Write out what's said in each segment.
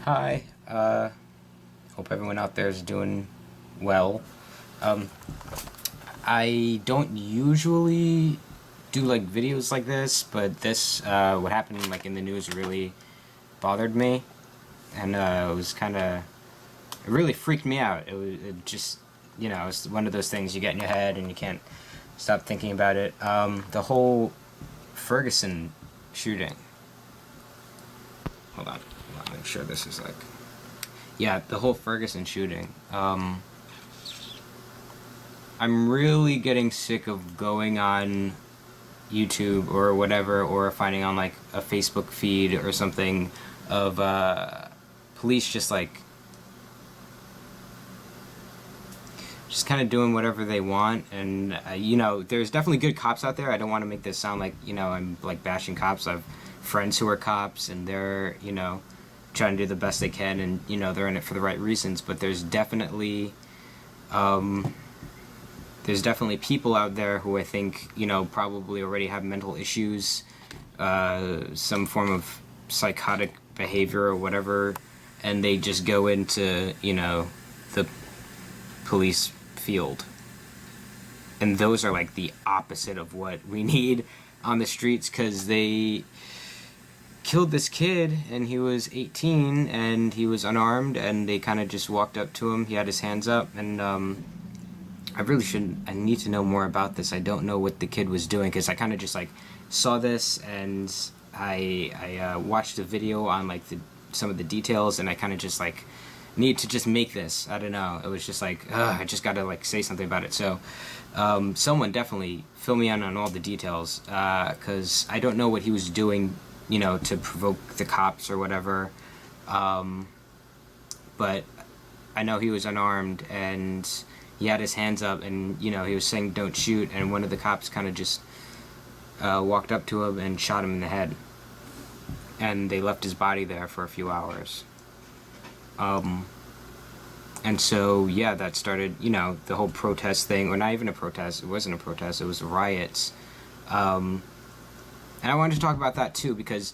Hi, hope everyone out there is doing well. Um, I don't usually do like videos like this, but what happened like in the news really bothered me, and it was it really freaked me out. It just, it's one of those things you get in your head and you can't stop thinking about it. The whole Ferguson shooting. Hold on, make sure this is like. Yeah, the whole Ferguson shooting. I'm really getting sick of going on YouTube or whatever, or finding on like a Facebook feed or something of police just kind of doing whatever they want. And there's definitely good cops out there. I don't want to make this sound like I'm like bashing cops. I've friends who are cops, and they're trying to do the best they can, and they're in it for the right reasons. But there's definitely people out there who I think probably already have mental issues, some form of psychotic behavior or whatever, and they just go into the police field. And those are like the opposite of what we need on the streets, because they killed this kid and he was 18 and he was unarmed, and they kind of just walked up to him. He had his hands up, and I need to know more about this. I don't know what the kid was doing, because I kind of just like saw this, and I watched a video on like some of the details, and I kind of just like need to just make this. I don't know. It was just like, I just got to like say something about it. So someone definitely fill me in on all the details, because I don't know what he was doing, to provoke the cops or whatever. But I know he was unarmed, and he had his hands up, and he was saying don't shoot, and one of the cops kind of just walked up to him and shot him in the head, and they left his body there for a few hours. And so yeah, that started the whole protest thing, or not even a protest. It wasn't a protest, it was riots. And I wanted to talk about that too, because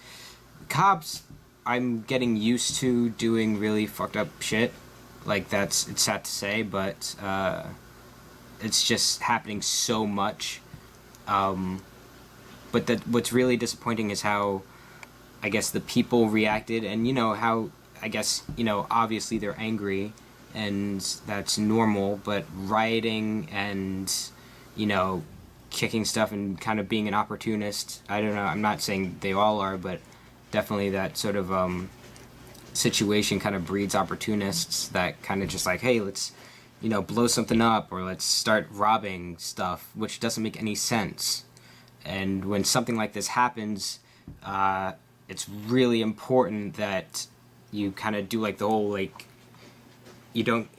cops, I'm getting used to doing really fucked up shit. Like, it's sad to say, but it's just happening so much. But what's really disappointing is how, I guess, the people reacted, and how, I guess, obviously they're angry, and that's normal, but rioting and, kicking stuff and kind of being an opportunist, I don't know, I'm not saying they all are, but definitely that sort of situation kind of breeds opportunists that kind of just like, hey, let's blow something up, or let's start robbing stuff, which doesn't make any sense. And when something like this happens, it's really important that you kind of do like the whole like you don't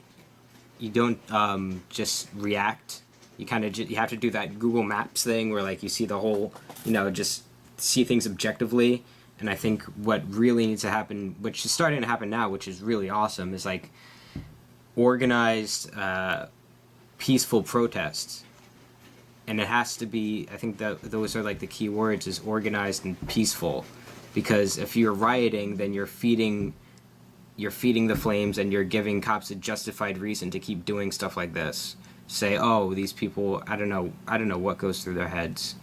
just react. You kind of you have to do that Google Maps thing where like you see the whole just see things objectively. And I think what really needs to happen, which is starting to happen now, which is really awesome, is like organized, peaceful protests. And it has to be, I think that those are like the key words, is organized and peaceful. Because if you're rioting, then you're feeding the flames, and you're giving cops a justified reason to keep doing stuff like this. Say, oh, these people, I don't know what goes through their heads.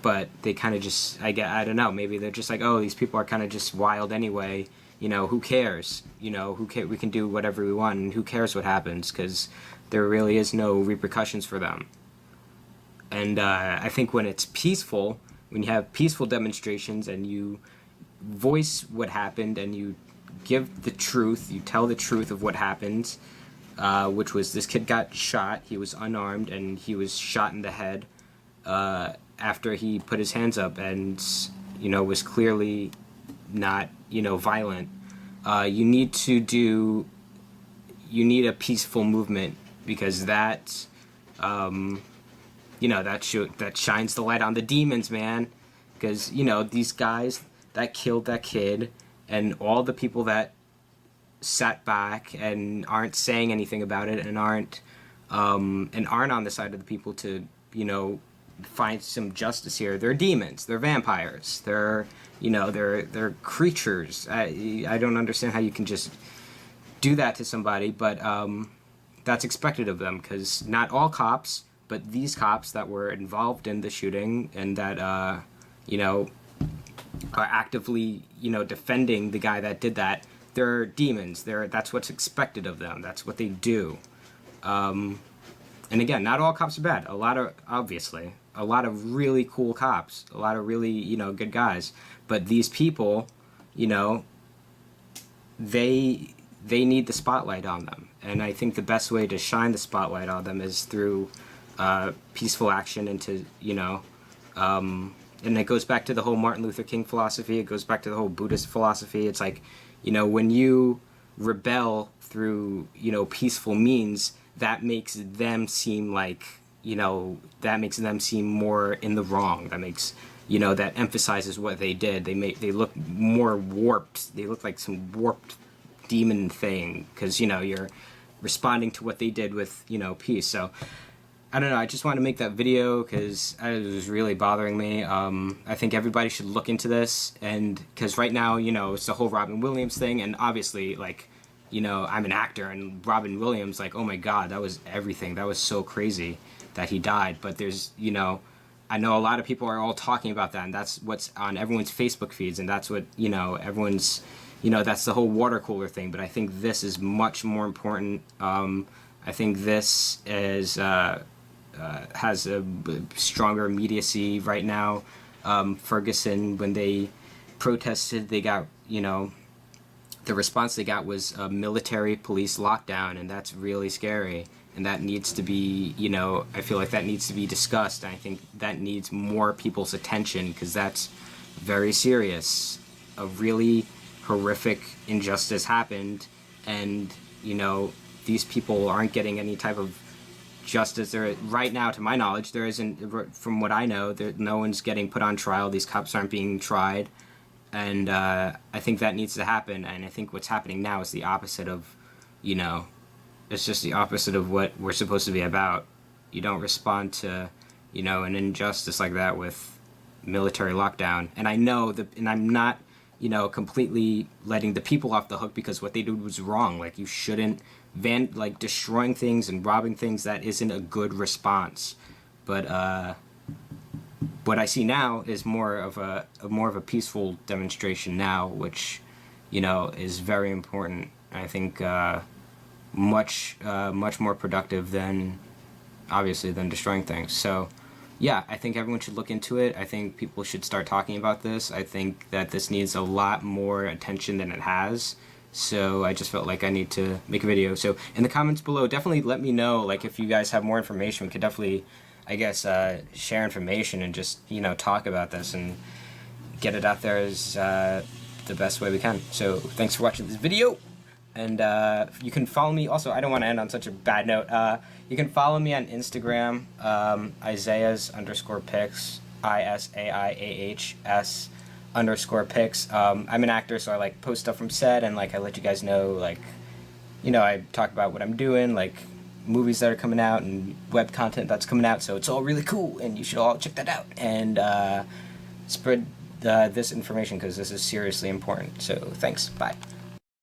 But they kind of just, I don't know, maybe they're just like, oh, these people are kind of just wild anyway, who cares? We can do whatever we want, and who cares what happens, because there really is no repercussions for them. And I think when it's peaceful, when you have peaceful demonstrations, and you voice what happened, and you give the truth, you tell the truth of what happened, which was this kid got shot, he was unarmed, and he was shot in the head, after he put his hands up and was clearly not violent. You need a peaceful movement, because that that shines the light on the demons, man. Because these guys that killed that kid, and all the people that sat back and aren't saying anything about it, and aren't on the side of the people to find some justice here. They're demons. They're vampires. They're, you know, they're creatures. I don't understand how you can just do that to somebody, but that's expected of them, because not all cops, but these cops that were involved in the shooting and that, you know, are actively, you know, defending the guy that did that, they're demons. That's what's expected of them. That's what they do. And again, not all cops are bad. Obviously, a lot of really cool cops, a lot of really, you know, good guys. But these people, you know, they need the spotlight on them. And I think the best way to shine the spotlight on them is through peaceful action and to, you know, and it goes back to the whole Martin Luther King philosophy. It goes back to the whole Buddhist philosophy. It's like, you know, when you rebel through, you know, peaceful means, that makes them seem like, you know, that makes them seem more in the wrong. That makes, you know, that emphasizes what they did. They look more warped. They look like some warped demon thing, because, you know, you're responding to what they did with, you know, peace. So I don't know, I just wanted to make that video because it was really bothering me. I think everybody should look into this, and because right now, you know, it's the whole Robin Williams thing, and obviously, like, you know, I'm an actor, and Robin Williams, like, oh my god, that was everything. That was so crazy that he died. But there's, you know, I know a lot of people are all talking about that, and that's what's on everyone's Facebook feeds, and that's what, you know, everyone's, you know, that's the whole water cooler thing. But I think this is much more important. I think this is has a stronger immediacy right now. Ferguson, when they protested, they got, you know, the response they got was a military police lockdown, and that's really scary. And that needs to be, you know, I feel like that needs to be discussed. And I think that needs more people's attention, because that's very serious. A really horrific injustice happened, and, you know, these people aren't getting any type of justice. There, right now, to my knowledge, there isn't, from what I know, no one's getting put on trial. These cops aren't being tried. And I think that needs to happen. And I think what's happening now is the opposite of, you know, it's just the opposite of what we're supposed to be about. You don't respond to, you know, an injustice like that with military lockdown. And I know that, and I'm not, you know, completely letting the people off the hook, because what they did was wrong. Like, you shouldn't like destroying things and robbing things. That isn't a good response. But what I see now is more of a peaceful demonstration now, which, you know, is very important. I think much more productive than, obviously, than destroying things. So yeah, I think everyone should look into it. I think people should start talking about this. I think that this needs a lot more attention than it has. So I just felt like I need to make a video. So in the comments below, definitely let me know, like, if you guys have more information. We could definitely, I guess, share information and just, you know, talk about this and get it out there as the best way we can. So thanks for watching this video. And you can follow me. Also, I don't want to end on such a bad note. You can follow me on Instagram, Isaiahs_pics, ISAIAHS_pics. I'm an actor, so I, like, post stuff from set, and, like, I let you guys know, like, you know, I talk about what I'm doing, like movies that are coming out and web content that's coming out. So it's all really cool, and you should all check that out and spread this information, because this is seriously important. So thanks. Bye.